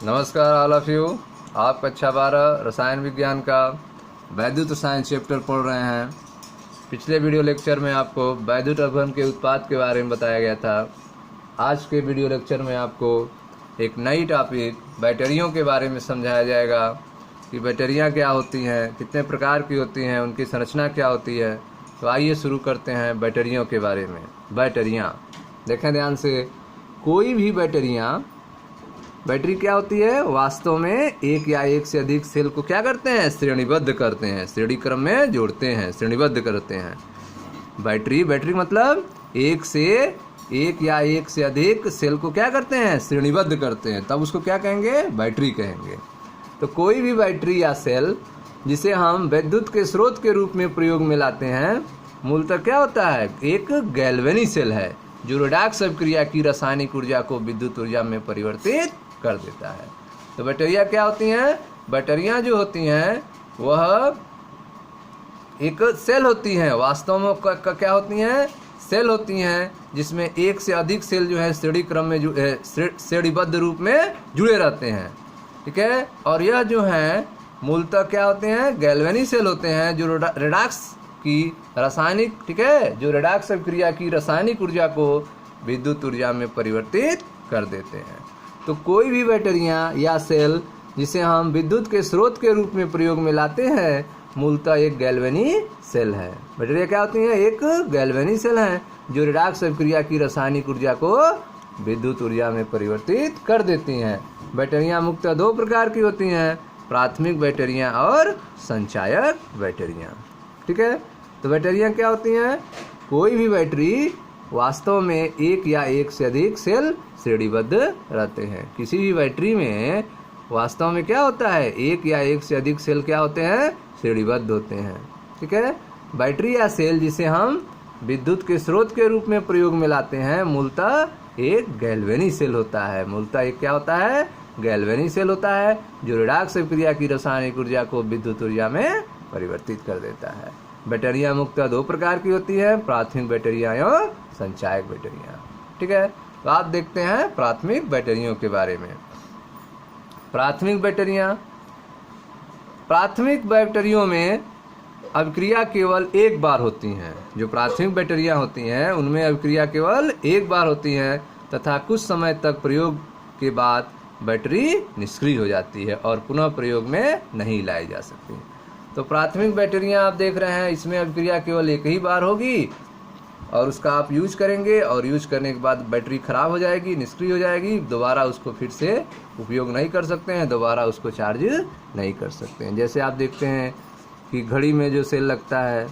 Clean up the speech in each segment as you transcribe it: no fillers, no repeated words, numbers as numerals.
नमस्कार all of you. आप कक्षा 12 रसायन विज्ञान का वैद्युत रसायन चैप्टर पढ़ रहे हैं। पिछले वीडियो लेक्चर में आपको वैद्युत अवघन के उत्पाद के बारे में बताया गया था। आज के वीडियो लेक्चर में आपको एक नई टॉपिक बैटरियों के बारे में समझाया जाएगा कि बैटरियां क्या होती हैं, कितने प्रकार की होती हैं, उनकी संरचना क्या होती है। तो आइए शुरू करते हैं बैटरियों के बारे में। बैटरियां देखें ध्यान से, कोई भी बैटरी क्या होती है, वास्तव में एक या एक से अधिक सेल को क्या करते हैं, श्रेणीबद्ध करते हैं, श्रेणी क्रम में जोड़ते हैं, श्रेणीबद्ध करते हैं। बैटरी मतलब एक या एक से अधिक सेल को क्या करते हैं, श्रेणीबद्ध करते हैं, तब उसको क्या कहेंगे, बैटरी कहेंगे। तो कोई भी बैटरी या सेल जिसे हम विद्युत के स्रोत के रूप में प्रयोग में लाते हैं, मूलतः क्या होता है, एक गैल्वेनिक सेल है जो रेडॉक्स अभिक्रिया की रासायनिक ऊर्जा को विद्युत ऊर्जा में परिवर्तित कर देता है। तो बैटरियां क्या होती हैं, बैटरियां जो होती हैं वह एक सेल होती हैं, वास्तव में क्या होती हैं, सेल होती हैं जिसमें एक से अधिक सेल जो है श्रेणी क्रम में श्रेणीबद्ध रूप में जुड़े रहते हैं। ठीक है, और यह जो है मूलतः क्या होते हैं, गैल्वेनिक सेल होते हैं जो रेडॉक्स की रासायनिक, ठीक है, जो रेडॉक्स अभिक्रिया की रासायनिक ऊर्जा को विद्युत ऊर्जा में परिवर्तित कर देते हैं। तो कोई भी बैटरियां या सेल जिसे हम विद्युत के स्रोत के रूप में प्रयोग में लाते हैं, मूलतः एक गैल्वेनिक सेल है। बैटरियां क्या होती हैं, एक गैल्वेनिक सेल है जो रेडॉक्स अभिक्रिया की रासायनिक ऊर्जा को विद्युत ऊर्जा में परिवर्तित कर देती हैं। बैटरियां मुख्यतः दो प्रकार की होती हैं, प्राथमिक बैटरियां और संचायक बैटरियां। ठीक है, तो बैटरियां क्या होती हैं, कोई भी बैटरी वास्तव में एक या एक से अधिक सेल श्रेणीबद्ध रहते हैं। किसी भी बैटरी में वास्तव में क्या होता है, एक या एक से अधिक सेल क्या होते हैं, श्रेणीबद्ध होते हैं। ठीक है, बैटरी या सेल जिसे हम विद्युत के स्रोत के रूप में प्रयोग में लाते हैं, मूलतः एक गैल्वेनिक सेल होता है। मूलतः एक क्या होता है, गैल्वेनिक सेल होता है जो रेडॉक्स अभिक्रिया की रासायनिक ऊर्जा को विद्युत ऊर्जा में परिवर्तित कर देता है। बैटरियां मुख्यतः दो प्रकार की होती है, प्राथमिक बैटरियां और संचायक बैटरियां। ठीक है, तो आप देखते हैं प्राथमिक बैटरियों के बारे में। प्राथमिक बैटरियों में अभिक्रिया केवल एक बार होती हैं। जो प्राथमिक बैटरियां होती हैं उनमें अभिक्रिया केवल एक बार होती है तथा कुछ समय तक प्रयोग के बाद बैटरी निष्क्रिय हो जाती है और पुनः प्रयोग में नहीं लाई जा सकती। तो प्राथमिक बैटरियां आप देख रहे हैं, इसमें अभिक्रिया केवल एक ही बार होगी और उसका आप यूज करेंगे और यूज करने के बाद बैटरी खराब हो जाएगी, निष्क्रिय हो जाएगी, दोबारा उसको फिर से उपयोग नहीं कर सकते हैं, दोबारा उसको चार्ज नहीं कर सकते हैं। जैसे आप देखते हैं कि घड़ी में जो सेल लगता है,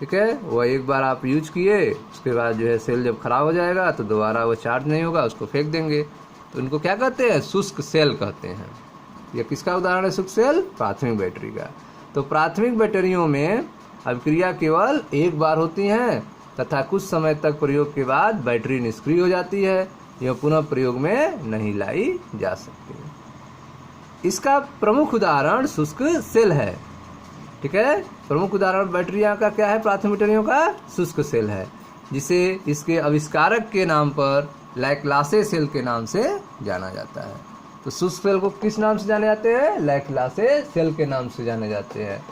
ठीक है, वह एक बार आप यूज किए, उसके बाद जो है सेल जब खराब हो जाएगा तो दोबारा वो चार्ज नहीं होगा, उसको फेंक देंगे। तो उनको क्या कहते हैं, शुष्क सेल कहते हैं। यह किसका उदाहरण है, शुष्क सेल, प्राथमिक बैटरी का। तो प्राथमिक बैटरियों में अभिक्रिया केवल एक बार होती हैं तथा कुछ समय तक प्रयोग के बाद बैटरी निष्क्रिय हो जाती है, यह पुनः प्रयोग में नहीं लाई जा सकती। इसका प्रमुख उदाहरण शुष्क सेल है। ठीक है, प्रमुख उदाहरण बैटरियां का क्या है, प्राथमिक बैटरियों का शुष्क सेल है, जिसे इसके आविष्कारक के नाम पर लैप्लासे सेल के नाम से जाना जाता है। तो शुष्क सेल को किस नाम से जाने जाते हैं, लैप्लासे सेल के नाम से जाने जाते हैं,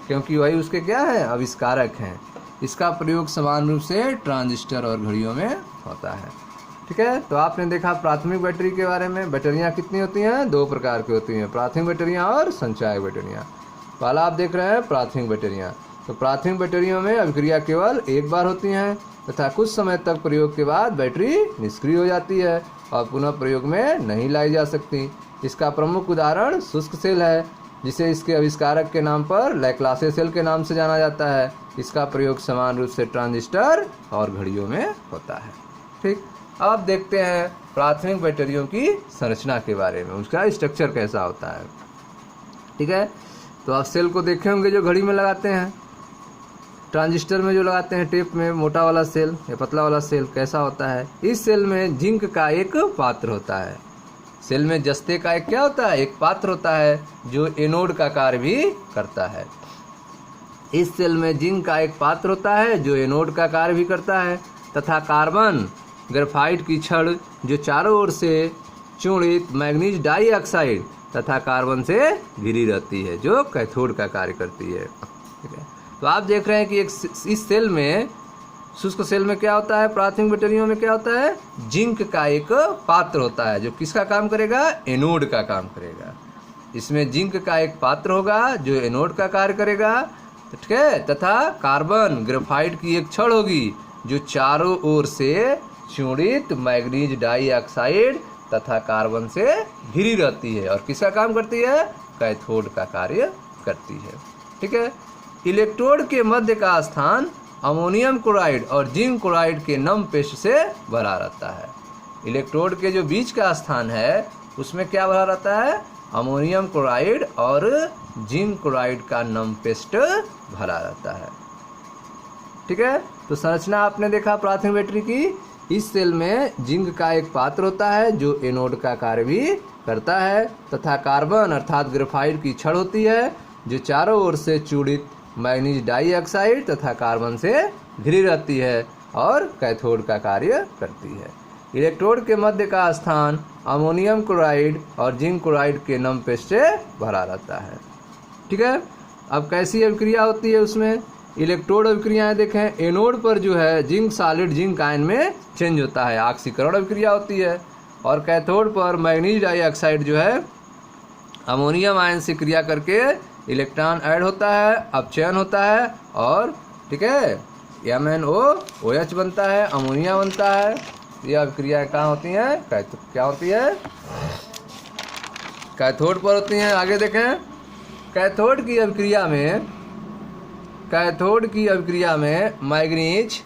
क्योंकि वही उसके क्या है, आविष्कारक हैं। इसका प्रयोग समान रूप से ट्रांजिस्टर और घड़ियों में होता है। ठीक है, तो आपने देखा प्राथमिक बैटरी के बारे में। बैटरियां कितनी होती हैं, दो प्रकार की होती हैं, प्राथमिक बैटरियां और संचायक बैटरियां। पहला आप देख रहे हैं प्राथमिक बैटरियां। तो प्राथमिक बैटरियों में अभिक्रिया केवल एक बार होती हैं तथा कुछ समय तक प्रयोग के बाद बैटरी निष्क्रिय हो जाती है और पुनः प्रयोग में नहीं लाई जा सकती। इसका प्रमुख उदाहरण शुष्क सेल है, जिसे इसके आविष्कारक के नाम पर लैप्लासे सेल के नाम से जाना जाता है। इसका प्रयोग समान रूप से ट्रांजिस्टर और घड़ियों में होता है। ठीक, अब देखते हैं प्राथमिक बैटरियों की संरचना के बारे में, उसका स्ट्रक्चर कैसा होता है। ठीक है, तो आप सेल को देखे होंगे जो घड़ी में लगाते हैं, ट्रांजिस्टर में जो लगाते हैं, टेप में मोटा वाला सेल या पतला वाला सेल कैसा होता है। इस सेल में जिंक का एक पात्र होता है। सेल में जस्ते का एक क्या होता है, एक पात्र होता है जो एनोड का कार्य भी करता है। इस सेल में जिंक का एक पात्र होता है जो एनोड का कार्य भी करता है तथा कार्बन ग्रेफाइट की छड़ जो चारों ओर से चूर्णित मैग्नीज डाइऑक्साइड तथा कार्बन से घिरी रहती है, जो कैथोड का कार्य करती है। ठीक है, तो आप देख रहे हैं कि इस सेल में, शुष्क सेल में क्या होता है, प्राथमिक बैटरियों में क्या होता है, जिंक का एक पात्र होता है जो किसका काम करेगा, एनोड का काम करेगा। इसमें जिंक का एक पात्र होगा जो एनोड का कार्य करेगा, ठीक है, तथा कार्बन ग्रेफाइट की एक छड़ होगी जो चारों ओर से चूर्णित मैग्नीज डाइऑक्साइड तथा कार्बन से घिरी रहती है और किसका काम करती है, कैथोड का कार्य करती है। ठीक है, इलेक्ट्रोड के मध्य का स्थान अमोनियम क्लोराइड और जिंक क्लोराइड के नम पेस्ट से भरा रहता है। इलेक्ट्रोड के जो बीच का स्थान है उसमें क्या भरा रहता है, अमोनियम क्लोराइड और जिंक क्लोराइड का नम पेस्ट भरा रहता है। ठीक है, तो संरचना आपने देखा प्राथमिक बैटरी की। इस सेल में जिंक का एक पात्र होता है जो एनोड का कार्य भी करता है तथा कार्बन अर्थात ग्रेफाइट की छड़ होती है जो चारों ओर से चूर्णित मैग्नीज डाइऑक्साइड तथा कार्बन से घिरी रहती है और कैथोड का कार्य करती है। इलेक्ट्रोड के मध्य का स्थान अमोनियम क्लोराइड और जिंक क्लोराइड के नम पेस्ट से भरा रहता है। ठीक है, अब कैसी अभिक्रिया होती है उसमें, इलेक्ट्रोड अभिक्रियाएं देखें। एनोड पर जो है जिंक सॉलिड जिंक आयन में चेंज होता है, ऑक्सीकरण अभिक्रिया होती है, और कैथोड पर मैग्नीज डाइऑक्साइड जो है अमोनियम आयन से क्रिया करके इलेक्ट्रॉन ऐड होता है, अपचयन होता है और ठीक है MnOOH बनता है, अमोनिया बनता है। ये अभिक्रियाएं कहाँ होती हैं, क्या होती है, कैथोड पर होती हैं। आगे देखें, कैथोड की अभिक्रिया में मैग्नीज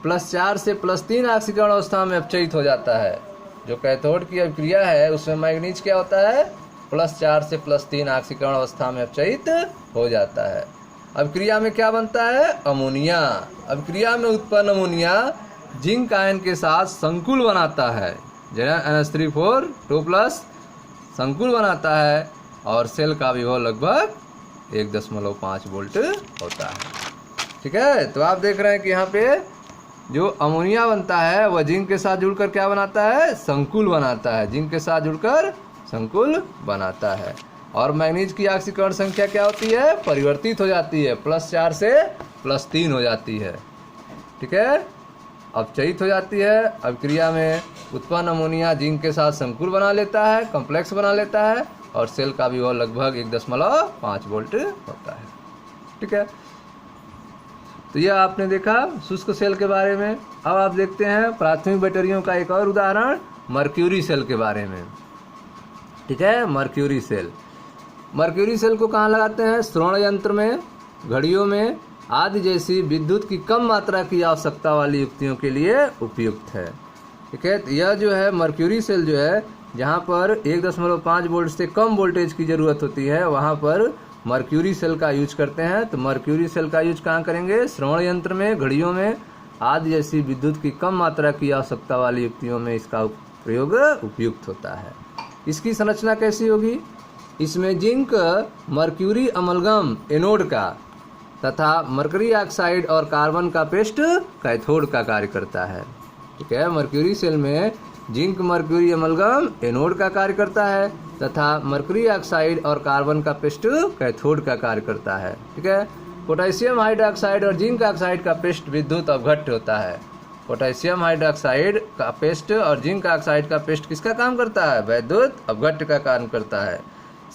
+4 से +3 ऑक्सीकरण अवस्था में अपचयित हो जाता है। जो कैथोड की अभिक्रिया है उसमें मैग्नीज क्या होता है, +4 से +3 ऑक्सीकरण अवस्था में अपचयित हो जाता है। अभिक्रिया में क्या बनता है, अमोनिया। अभिक्रिया में उत्पन्न अमोनिया जिंक आयन के साथ संकुल बनाता है, NH3 2+ संकुल बनाता है और सेल का विभव लगभग 1.5 वोल्ट होता है। ठीक है, तो आप देख रहे हैं कि यहाँ पे जो अमोनिया बनता है वह जिंक के साथ जुड़कर क्या बनाता है, संकुल बनाता है, जिंक के साथ जुड़कर संकुल बनाता है। और मैग्नीज की ऑक्सीकरण संख्या क्या होती है, परिवर्तित हो जाती है, +4 से +3 हो जाती है। ठीक है, अपचयित हो जाती है। अभिक्रिया में उत्पन्न अमोनिया जिंक के साथ संकुल बना लेता है, कॉम्प्लेक्स बना लेता है और सेल का विभव लगभग 1.5 वोल्ट होता है। ठीक है, तो यह आपने देखा शुष्क सेल के बारे में। अब आप देखते हैं प्राथमिक बैटरियों का एक और उदाहरण, मर्क्यूरी सेल के बारे में। ठीक है, मर्क्यूरी सेल को कहाँ लगाते हैं, श्रवण यंत्र में, घड़ियों में आदि जैसी विद्युत की कम मात्रा की आवश्यकता वाली युक्तियों के लिए उपयुक्त है। ठीक है, तो यह जो है मर्क्यूरी सेल जो है, जहाँ पर 1.5 वोल्ट से कम वोल्टेज की ज़रूरत होती है वहाँ पर मर्क्यूरी सेल का यूज करते हैं। तो मर्क्यूरी सेल का यूज कहाँ करेंगे, श्रवण यंत्र में, घड़ियों में आदि जैसी विद्युत की कम मात्रा की आवश्यकता वाली युक्तियों में इसका प्रयोग उपयुक्त होता है। इसकी संरचना कैसी होगी, इसमें जिंक मर्क्यूरी अमलगम एनोड का तथा मरकरी ऑक्साइड और कार्बन का पेस्ट कैथोड का कार्य करता है। ठीक है, मर्क्यूरी सेल में जिंक मर्क्यूरी अमलगम एनोड का कार्य करता है तथा मरकरी ऑक्साइड और कार्बन का पेस्ट कैथोड का कार्य करता है। ठीक है, पोटेशियम हाइड्रोक्साइड और जिंक ऑक्साइड का पेस्ट विद्युत अपघट्य होता है। पोटेशियम हाइड्रोक्साइड का पेस्ट और जिंक ऑक्साइड का पेस्ट किसका काम करता है, वैद्युत अपघट्य का काम करता है।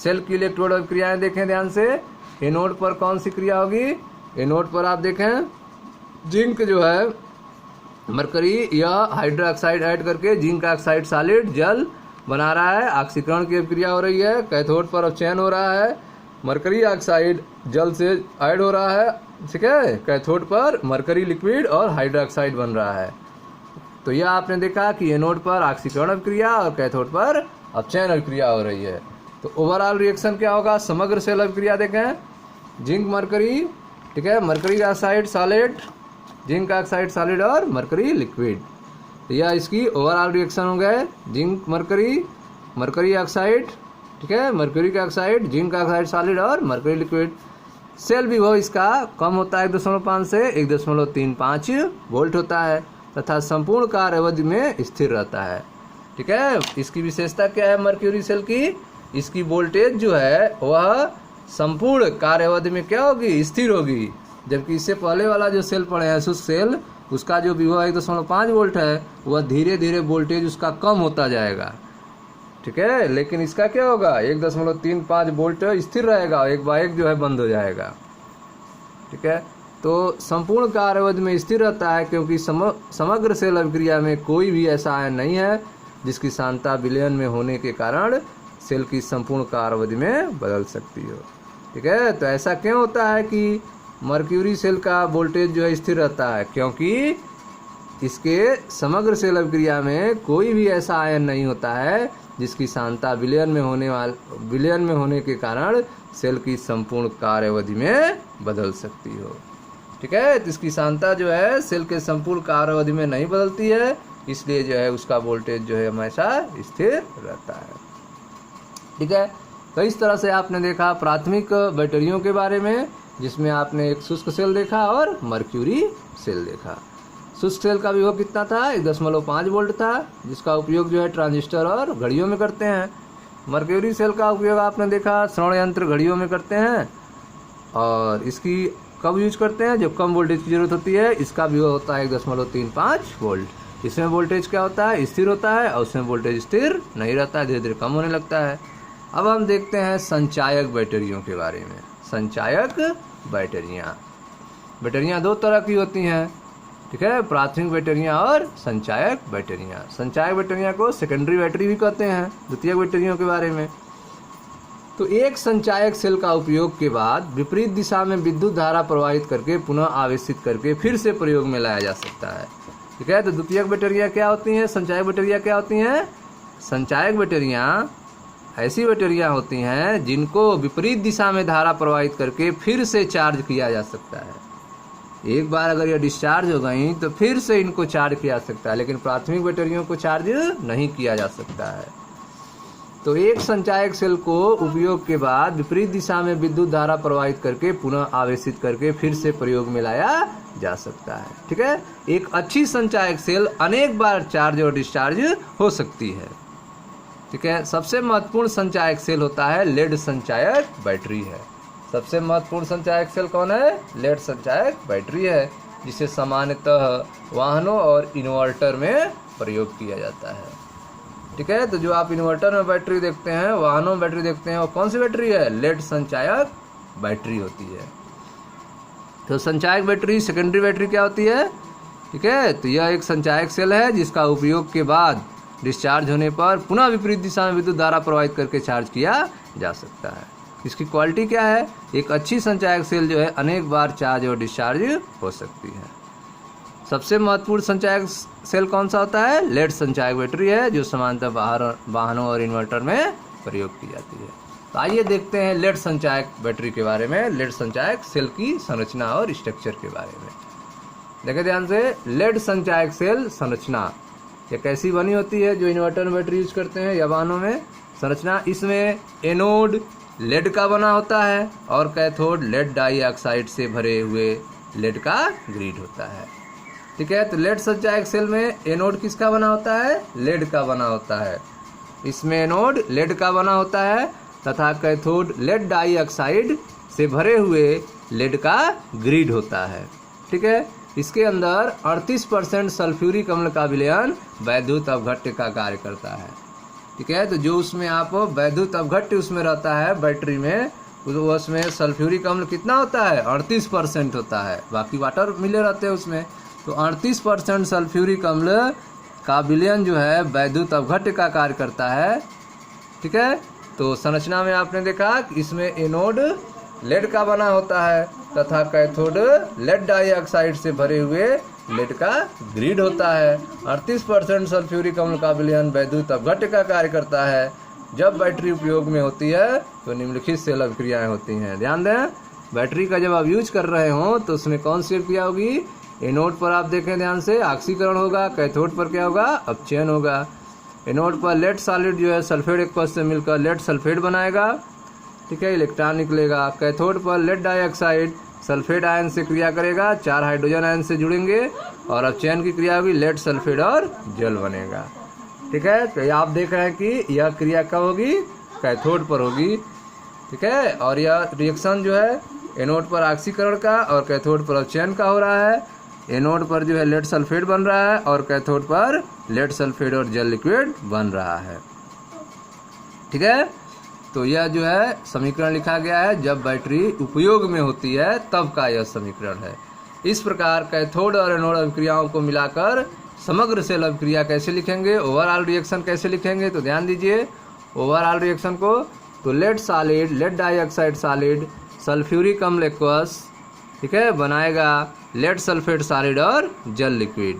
सेल की इलेक्ट्रोड अभिक्रियाएं देखें ध्यान से। एनोड पर कौन सी क्रिया होगी, एनोड पर आप देखें जिंक जो है मरकरी या हाइड्रोक्साइड ऐड करके जिंक ऑक्साइड सॉलिड जल बना रहा है, ऑक्सीकरण की अभिक्रिया हो रही है। कैथोड पर अपचयन हो रहा है, मरकरी ऑक्साइड जल से ऐड हो रहा है। ठीक है, कैथोड पर मरकरी लिक्विड और हाइड्रोक्साइड बन रहा है। तो यह आपने देखा कि एनोड पर ऑक्सीकरण अभिक्रिया और कैथोड पर अपचयन अभिक्रिया हो रही है। तो ओवरऑल रिएक्शन क्या होगा, समग्र सेल अभिक्रिया देखें, जिंक मरकरी, ठीक है, mercury oxide solid, zinc oxide solid और मरकरी लिक्विड। तो यह इसकी ओवरऑल रिएक्शन हो गए, जिंक मरकरी, मरकरी ऑक्साइड, ठीक है, मरकरी का ऑक्साइड, जिंक ऑक्साइड सॉलिड और मरकरी लिक्विड। सेल विभव इसका कम होता है 1.5 से 1.35 वोल्ट होता है तथा संपूर्ण कार्य अवधि में स्थिर रहता है। ठीक है। इसकी विशेषता क्या है मर्क्यूरी सेल की? इसकी वोल्टेज जो है वह संपूर्ण कार्य अवधि में क्या होगी? स्थिर होगी। जबकि इससे पहले वाला जो सेल पड़े हैं शुष्क सेल, उसका जो विभव 1.5 वोल्ट है वह धीरे धीरे वोल्टेज उसका कम होता जाएगा, ठीक है। लेकिन इसका क्या होगा? 1.35 वोल्ट स्थिर रहेगा, एक बार एक जो है बंद हो जाएगा, ठीक है। तो संपूर्ण कार्य अवधि में स्थिर रहता है क्योंकि समग्र सेल अभिक्रिया में कोई भी ऐसा आयन नहीं है जिसकी सांद्रता विलयन में होने के कारण सेल की संपूर्ण कार्य अवधि में बदल सकती हो, ठीक है। तो ऐसा क्यों होता है कि मर्क्यूरी सेल का वोल्टेज जो है स्थिर रहता है? क्योंकि इसके समग्र सेल अभिक्रिया में कोई भी ऐसा आयन नहीं होता है जिसकी सांद्रता विलयन में होने के कारण सेल की संपूर्ण कार्य अवधि में बदल सकती हो, ठीक है। तो इसकी सांद्रता जो है सेल के संपूर्ण कार्य अवधि में नहीं बदलती है, इसलिए जो है उसका वोल्टेज जो है हमेशा स्थिर रहता है, ठीक है। तो इस तरह से आपने देखा प्राथमिक बैटरियों के बारे में, जिसमें आपने एक शुष्क सेल देखा और मर्क्यूरी सेल देखा। शुष्क सेल का विभव कितना था? 1.5 वोल्ट था, जिसका उपयोग जो है ट्रांजिस्टर और घड़ियों में करते हैं। मर्क्यूरी सेल का उपयोग आपने देखा श्रवण यंत्र घड़ियों में करते हैं, और इसकी कब यूज करते हैं? जब कम वोल्टेज की जरूरत होती है। इसका विभव होता है 1.35 वोल्ट। इसमें वोल्टेज क्या होता है? स्थिर होता है, और उसमें वोल्टेज स्थिर नहीं रहता है, धीरे धीरे कम होने लगता है। अब हम देखते हैं संचायक बैटरियों के बारे में। संचायक बैटरियां दो तरह की होती हैं, ठीक है, प्राथमिक बैटरियां और संचायक बैटरियां। संचायक बैटरियां को सेकेंडरी बैटरी भी कहते हैं। द्वितीयक बैटरियों के बारे में, तो एक संचायक सेल का उपयोग के बाद विपरीत दिशा में विद्युत धारा प्रवाहित करके पुनः आवेशित करके फिर से प्रयोग में लाया जा सकता है, ठीक है। तो द्वितीयक बैटरियां क्या होती हैं? संचायक बैटरियां क्या होती हैं? संचायक बैटरियां ऐसी बैटरियां होती हैं जिनको विपरीत दिशा में धारा प्रवाहित करके फिर से चार्ज किया जा सकता है। एक बार अगर यह डिस्चार्ज हो गई तो फिर से इनको चार्ज किया जा सकता है, लेकिन प्राथमिक बैटरियों को चार्ज नहीं किया जा सकता है। तो एक संचायक सेल को उपयोग के बाद विपरीत दिशा में विद्युत धारा प्रवाहित करके पुनः आवेशित करके फिर से प्रयोग में लाया जा सकता है, ठीक है। एक अच्छी संचायक सेल अनेक बार चार्ज और डिस्चार्ज हो सकती है, ठीक है। सबसे महत्वपूर्ण संचायक सेल होता है लेड संचायक बैटरी है। सबसे महत्वपूर्ण संचायक सेल कौन है? लेड संचायक बैटरी है, जिसे सामान्यतः वाहनों और इन्वर्टर में प्रयोग किया जाता है, ठीक है। तो जो आप इन्वर्टर में बैटरी देखते हैं, वाहनों में बैटरी देखते हैं, वो कौन सी बैटरी है? लेड संचायक बैटरी होती है। तो संचायक बैटरी सेकेंडरी बैटरी क्या होती है? ठीक है, तो यह एक संचायक सेल है जिसका उपयोग के बाद डिस्चार्ज होने पर पुनः विपरीत दिशा में विद्युत धारा प्रवाहित करके चार्ज किया जा सकता है। इसकी क्वालिटी क्या है? एक अच्छी संचायक सेल जो है अनेक बार चार्ज और डिस्चार्ज हो सकती है। सबसे महत्वपूर्ण संचायक सेल कौन सा होता है? लेड संचायक बैटरी है, जो सामान्यतः वाहनों और इन्वर्टर में प्रयोग की जाती है। तो आइए देखते हैं लेड संचायक बैटरी के बारे में, लेड संचायक सेल की संरचना और स्ट्रक्चर के बारे में। देखिए ध्यान से, लेड संचायक सेल संरचना ये कैसी बनी होती है? जो इन्वर्टर में बैटरी यूज करते हैं या वाहनों में संरचना, इसमें एनोड लेड का बना होता है और कैथोड लेड डाइऑक्साइड से भरे हुए लेड का ग्रिड होता है, ठीक है। तो लेड संचायक सेल में एनोड किसका बना होता है? लेड का बना होता है। इसमें एनोड लेड का बना होता है तथा कैथोड लेड डाइऑक्साइड से भरे हुए लेड का ग्रिड होता है, ठीक है। इसके अंदर 38% सल्फ्यूरिक अम्ल का विलयन वैद्युत अपघट्य का कार्य करता है, ठीक है। तो जो उसमें आप वैद्युत अपघट्य उसमें रहता है बैटरी में, उसमें सल्फ्यूरिक अम्ल कितना होता है? 38% होता है, बाकी वाटर मिले रहते हैं उसमें। तो 38% सल्फ्यूरिक अम्ल का विलयन जो है वैद्युत अपघट्य का कार्य करता है, ठीक है। तो संरचना में आपने देखा कि इसमें एनोड लेड का बना होता है तथा कैथोड लेड डाइऑक्साइड से भरे हुए लेड का ग्रिड होता है। 38% सल्फ्यूरिक अम्ल का विलयन वैद्युत अपघट्य का कार्य करता है। जब बैटरी उपयोग में होती है तो निम्नलिखित सेल अभिक्रियाएं होती हैं। ध्यान दें, बैटरी का जब आप यूज कर रहे हो तो उसमें कौन सी अभिक्रिया होगी? एनोड पर आप देखें ध्यान से, ऑक्सीकरण होगा। कैथोड पर क्या होगा? अपचयन होगा। एनोड पर लेड सॉलिड जो है सल्फेट एक्वस से मिलकर लेड सल्फेट बनाएगा, ठीक है, इलेक्ट्रॉन निकलेगा। कैथोड पर लेड डाइऑक्साइड सल्फेट आयन से क्रिया करेगा, 4 हाइड्रोजन आयन से जुड़ेंगे और अपचयन की क्रिया होगी, लेड सल्फेट और जल बनेगा, ठीक है। तो आप देख रहे हैं कि यह क्रिया कब होगी, कैथोड पर होगी, ठीक है। और यह रिएक्शन जो है एनोड पर ऑक्सीकरण का और कैथोड पर अपचयन का हो रहा है। एनोड पर जो है लेड सल्फेट बन रहा है और कैथोड पर लेड सल्फेट और जल लिक्विड बन रहा है, ठीक है। तो यह जो है समीकरण लिखा गया है, जब बैटरी उपयोग में होती है तब का यह समीकरण है। इस प्रकार कैथोड और एनोड अभिक्रियाओं को मिलाकर समग्र सेल अभिक्रिया कैसे लिखेंगे, ओवरऑल रिएक्शन कैसे लिखेंगे, तो ध्यान दीजिए ओवरऑल रिएक्शन को। तो lead solid, lead dioxide solid, sulphuric अम्ल एक्वस, ठीक है, बनाएगा लेड सल्फेट सॉलिड और जल लिक्विड।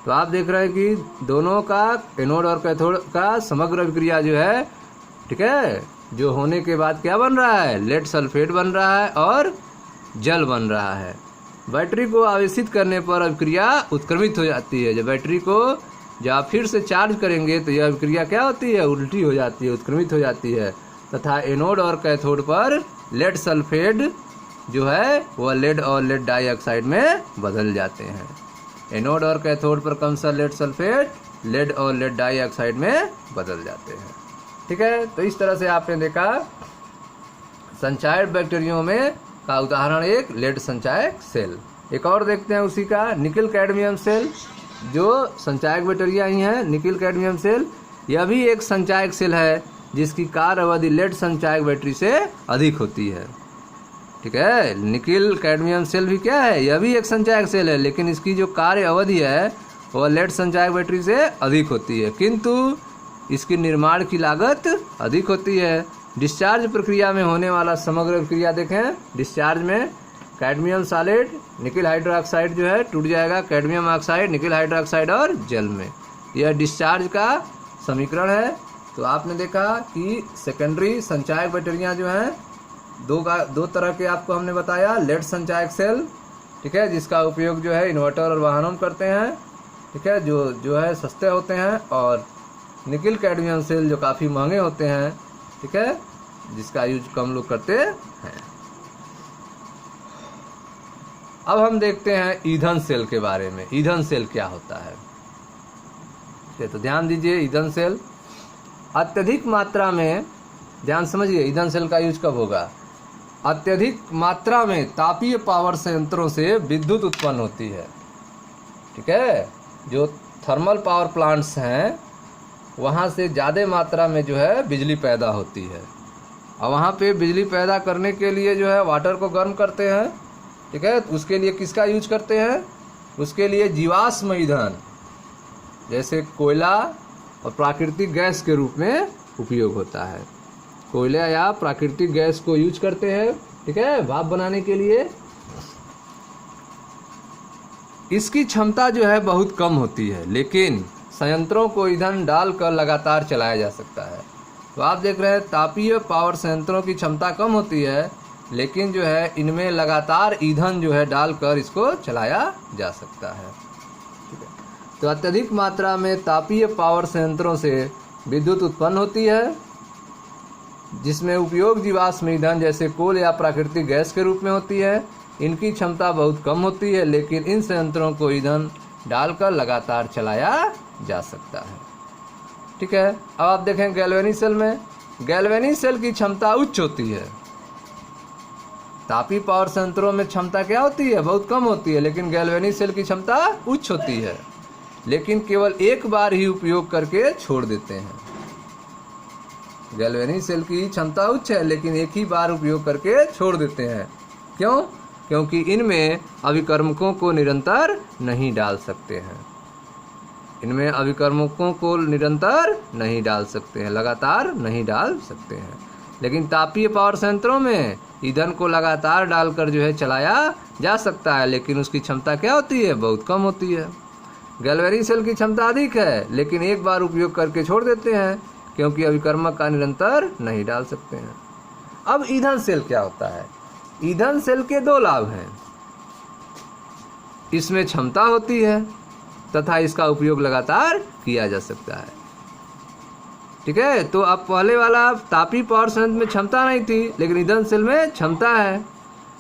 तो आप देख रहे हैं कि दोनों का एनोड और कैथोड का समग्र अभिक्रिया जो है, ठीक है, जो होने के बाद क्या बन रहा है, लेड सल्फेट बन रहा है और जल बन रहा है। बैटरी को आवेशित करने पर अभिक्रिया उत्क्रमित हो जाती है। जब बैटरी को जब आप फिर से चार्ज करेंगे तो यह अभिक्रिया क्या होती है, उल्टी हो जाती है, उत्क्रमित हो जाती है, तथा एनोड और कैथोड पर लेड सल्फेट जो है वह लेड और लेड डाइऑक्साइड में बदल जाते हैं। एनोड और कैथोड पर कौन सा लेड सल्फेट, लेड और लेड डाइऑक्साइड में बदल जाते हैं, ठीक है। तो इस तरह से आपने देखा संचायक बैक्टीरियों में का उदाहरण एक लेड संचायक सेल। एक और देखते हैं उसी का, निकिल कैडमियम सेल, जो संचायक बैक्टीरिया ही है। निकिल कैडमियम सेल यह भी एक संचायक सेल है जिसकी कार्य अवधि लेड संचायक बैटरी से अधिक होती है, ठीक है। निकिल कैडमियम सेल भी क्या है, यह भी एक संचायक सेल है, लेकिन इसकी जो कार्य अवधि है वह लेड संचायक बैटरी से अधिक होती है, किंतु इसकी निर्माण की लागत अधिक होती है। डिस्चार्ज प्रक्रिया में होने वाला समग्र प्रक्रिया देखें। डिस्चार्ज में कैडमियम सॉलिड, निकिल हाइड्रोक्साइड जो है टूट जाएगा, कैडमियम ऑक्साइड, निकिल हाइड्रोक्साइड और जल में, यह डिस्चार्ज का समीकरण है। तो आपने देखा कि सेकेंडरी संचायक बैक्टीरिया जो हैं दो तरह के आपको हमने बताया, लेड संचायक सेल, ठीक है, जिसका उपयोग जो है इन्वर्टर और वाहनों में करते हैं, ठीक है, जो है सस्ते होते हैं, और निकिल कैडमियम सेल जो काफ़ी महंगे होते हैं, ठीक है, जिसका यूज कम लोग करते हैं। अब हम देखते हैं ईंधन सेल के बारे में। ईंधन सेल क्या होता है, तो ध्यान दीजिए। ईंधन सेल अत्यधिक मात्रा में, ध्यान समझिए, ईंधन सेल का यूज कब होगा, अत्यधिक मात्रा में तापीय पावर संयंत्रों से विद्युत उत्पन्न होती है, ठीक है। जो थर्मल पावर प्लांट्स हैं वहाँ से ज़्यादा मात्रा में जो है बिजली पैदा होती है, और वहाँ पे बिजली पैदा करने के लिए जो है वाटर को गर्म करते हैं, ठीक है। उसके लिए किसका यूज करते हैं, उसके लिए जीवाश्म ईंधन जैसे कोयला और प्राकृतिक गैस के रूप में उपयोग होता है। कोयला या प्राकृतिक गैस को यूज करते हैं, ठीक है, भाप बनाने के लिए। इसकी क्षमता जो है बहुत कम होती है, लेकिन संयंत्रों को ईंधन डालकर लगातार चलाया जा सकता है। तो आप देख रहे हैं तापीय पावर संयंत्रों की क्षमता कम होती है, लेकिन जो है इनमें लगातार ईंधन जो है डालकर इसको चलाया जा सकता है, ठीक है। तो अत्यधिक मात्रा में तापीय पावर संयंत्रों से विद्युत उत्पन्न होती है, जिसमें उपयोग जीवाश्म ईंधन जैसे कोल या प्राकृतिक गैस के रूप में होती है। इनकी क्षमता बहुत कम होती है, लेकिन इन संयंत्रों को ईंधन डालकर लगातार चलाया जा सकता है, ठीक है। अब आप देखें गैल्वेनिक सेल में, गैल्वेनिक सेल की क्षमता उच्च होती है। तापीय पावर संयंत्रों में क्षमता क्या होती है, बहुत कम होती है, लेकिन गैल्वेनिक सेल की क्षमता उच्च होती है, लेकिन केवल एक बार ही उपयोग करके छोड़ देते हैं। गैल्वेनिक सेल की क्षमता उच्च है, लेकिन एक ही बार उपयोग करके छोड़ देते हैं। क्यों? क्योंकि इनमें अभिकर्मकों को निरंतर नहीं डाल सकते हैं, इनमें अभिकर्मकों को निरंतर नहीं डाल सकते हैं, लगातार नहीं डाल सकते हैं। लेकिन तापीय पावर संयंत्रों में ईंधन को लगातार डालकर जो है चलाया जा सकता है, लेकिन उसकी क्षमता क्या होती है, बहुत कम होती है। गैल्वेनिक सेल की क्षमता अधिक है, लेकिन एक बार उपयोग करके छोड़ देते हैं, क्योंकि अभिकर्मक का निरंतर नहीं डाल सकते हैं। अब ईंधन सेल क्या होता है? ईंधन सेल के दो लाभ हैं। इसमें क्षमता होती है तथा इसका उपयोग लगातार किया जा सकता है, ठीक है। तो अब पहले वाला तापीय पावर संयंत्र में क्षमता नहीं थी, लेकिन ईंधन सेल में क्षमता है।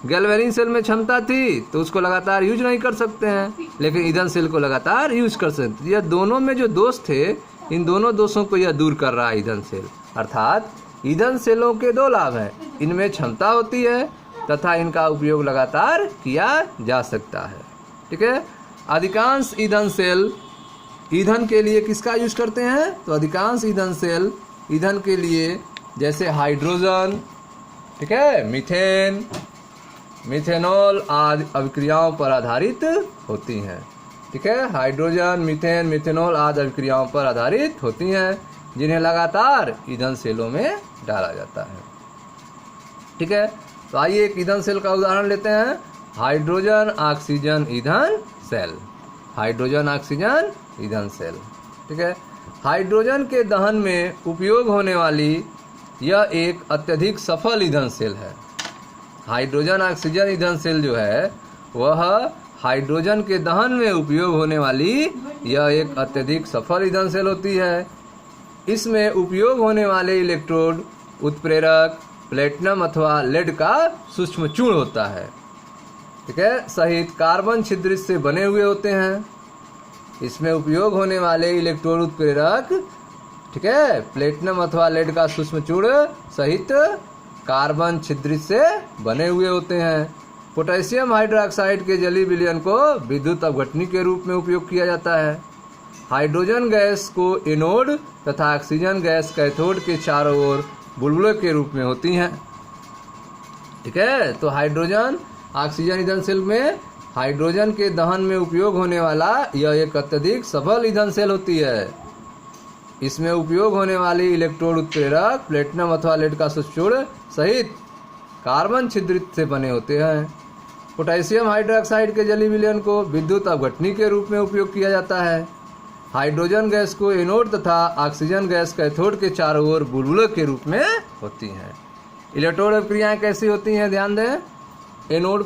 गैल्वेनिक सेल में क्षमता थी तो उसको लगातार यूज नहीं कर सकते हैं, लेकिन ईंधन सेल को लगातार यूज कर सकते हैं। यह दोनों में जो दोष थे इन दोनों दोषों को यह दूर कर रहा है ईंधन सेल। अर्थात ईंधन सेलों के दो लाभ हैं, इनमें क्षमता होती है तथा इनका उपयोग लगातार किया जा सकता है। ठीक है, अधिकांश ईंधन सेल ईंधन के लिए किसका यूज करते हैं? तो अधिकांश ईंधन सेल ईंधन के लिए जैसे हाइड्रोजन, ठीक है, मीथेन, मिथेनॉल आदि अभिक्रियाओं पर आधारित होती हैं। ठीक है, हाइड्रोजन, मीथेन, मिथेनॉल आदि अभिक्रियाओं पर आधारित होती हैं, जिन्हें लगातार ईंधन सेलों में डाला जाता है। ठीक है, तो आइए एक ईंधन सेल का उदाहरण लेते हैं। हाइड्रोजन ऑक्सीजन ईंधन सेल। हाइड्रोजन ऑक्सीजन ईंधन सेल। ठीक है, हाइड्रोजन के दहन में उपयोग होने वाली यह एक अत्यधिक सफल ईंधन सेल है। हाइड्रोजन ऑक्सीजन ईंधन सेल जो है वह हाइड्रोजन के दहन में उपयोग होने वाली यह एक अत्यधिक सफल ईंधन सेल होती है। इसमें उपयोग होने वाले इलेक्ट्रोड उत्प्रेरक प्लेटिनम अथवा लेड का सूक्ष्म चूर्ण होता है। ठीक है, सहित कार्बन छिद्रित से बने हुए होते हैं। इसमें उपयोग होने वाले इलेक्ट्रोड उत्प्रेरक, ठीक है, प्लेटिनम अथवा लेड का सूक्ष्म चूर्ण सहित कार्बन छिद्रित से बने हुए होते हैं। पोटेशियम हाइड्रोक्साइड के जलीय विलयन को विद्युत अपघटनी के रूप में उपयोग किया जाता है। हाइड्रोजन गैस को एनोड तथा ऑक्सीजन गैस कैथोड के चारों ओर बुलबुले के रूप में होती हैं। ठीक है, तो हाइड्रोजन ऑक्सीजन ईंधन सेल में हाइड्रोजन के दहन में उपयोग होने वाला यह एक अत्यधिक सफल ईंधन सेल होती है। इसमें उपयोग होने वाली इलेक्ट्रोड उत्प्रेरक प्लेटिनम अथवा लेड का सूक्ष्म चूर्ण सहित कार्बन छिद्रित से बने होते हैं। पोटेशियम हाइड्रोक्साइड के जलीय विलयन को विद्युत अपघटनी के रूप में उपयोग किया जाता है। हाइड्रोजन गैस को एनोड तथा ऑक्सीजन गैस कैथोड के चारों ओर बुलबुले के रूप में होती हैं। इलेक्ट्रोड अभिक्रियाएं कैसी होती हैं? ध्यान दें, एनोड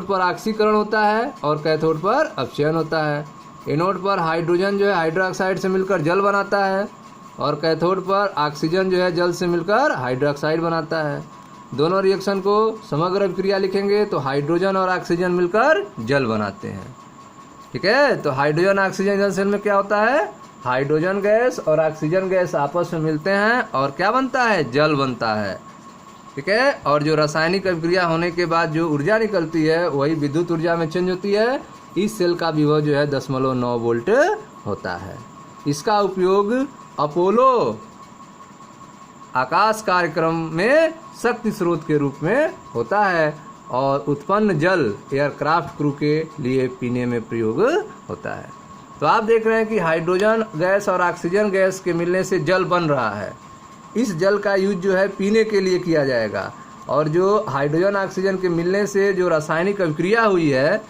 पर ऑक्सीकरण होता है और कैथोड पर अपचयन होता है। एनोड पर हाइड्रोजन जो है हाइड्रोक्साइड से मिलकर जल बनाता है और कैथोड पर ऑक्सीजन जो है जल से मिलकर हाइड्रोक्साइड बनाता है। दोनों रिएक्शन को समग्र अभिक्रिया लिखेंगे तो हाइड्रोजन और ऑक्सीजन मिलकर जल बनाते हैं। ठीक है, तो हाइड्रोजन ऑक्सीजन ईंधन सेल में क्या होता है? हाइड्रोजन गैस और ऑक्सीजन गैस आपस में मिलते हैं और क्या बनता है? जल बनता है। ठीक है, और जो रासायनिक अभिक्रिया होने के बाद जो ऊर्जा निकलती है वही विद्युत ऊर्जा में चेंज होती है। इस सेल का विभव जो है 10.9 वोल्ट होता है। इसका उपयोग अपोलो आकाश कार्यक्रम में शक्ति स्रोत के रूप में होता है और उत्पन्न जल एयरक्राफ्ट क्रू के लिए पीने में प्रयोग होता है। तो आप देख रहे हैं कि हाइड्रोजन गैस और ऑक्सीजन गैस के मिलने से जल बन रहा है। इस जल का यूज जो है पीने के लिए किया जाएगा और जो हाइड्रोजन ऑक्सीजन के मिलने से जो रासायनिक अभिक्रिया हुई है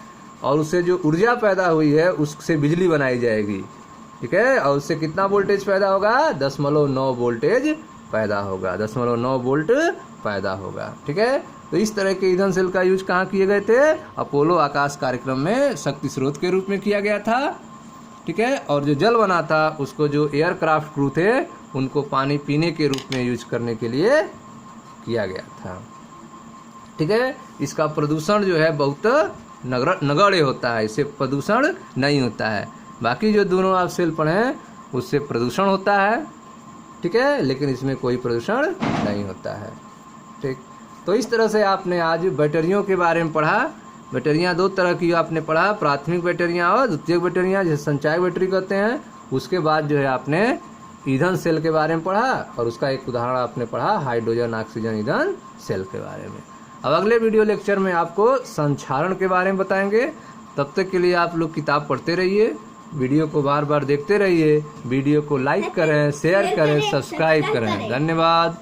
और उससे जो ऊर्जा पैदा हुई है उससे बिजली बनाई जाएगी। ठीक है, और उससे कितना वोल्टेज पैदा होगा? 10.9 वोल्टेज पैदा होगा, 10.9 वोल्ट पैदा होगा। ठीक है, तो इस तरह के ईंधन सेल का यूज कहाँ किए गए थे? अपोलो आकाश कार्यक्रम में शक्ति स्रोत के रूप में किया गया था। ठीक है, और जो जल बना था उसको जो एयरक्राफ्ट क्रू थे उनको पानी पीने के रूप में यूज करने के लिए किया गया था। ठीक है, इसका प्रदूषण जो है बहुत नगण्य होता है, इससे प्रदूषण नहीं होता है। बाकी जो दोनों आप सेल पढ़े हैं उससे प्रदूषण होता है। ठीक है, लेकिन इसमें कोई प्रदूषण नहीं होता है। ठीक, तो इस तरह से आपने आज बैटरियों के बारे में पढ़ा। बैटरियां दो तरह की आपने पढ़ा, प्राथमिक बैटरियां और द्वितीयक बैटरियां, जिसे संचायक बैटरी कहते हैं। उसके बाद जो है आपने ईंधन सेल के बारे में पढ़ा और उसका एक उदाहरण आपने पढ़ा हाइड्रोजन ऑक्सीजन ईंधन सेल के बारे में। अब अगले वीडियो लेक्चर में आपको संक्षारण के बारे में बताएंगे। तब तक के लिए आप लोग किताब पढ़ते रहिए, वीडियो को बार बार देखते रहिए, वीडियो को लाइक करें, शेयर करें, सब्सक्राइब करें। धन्यवाद।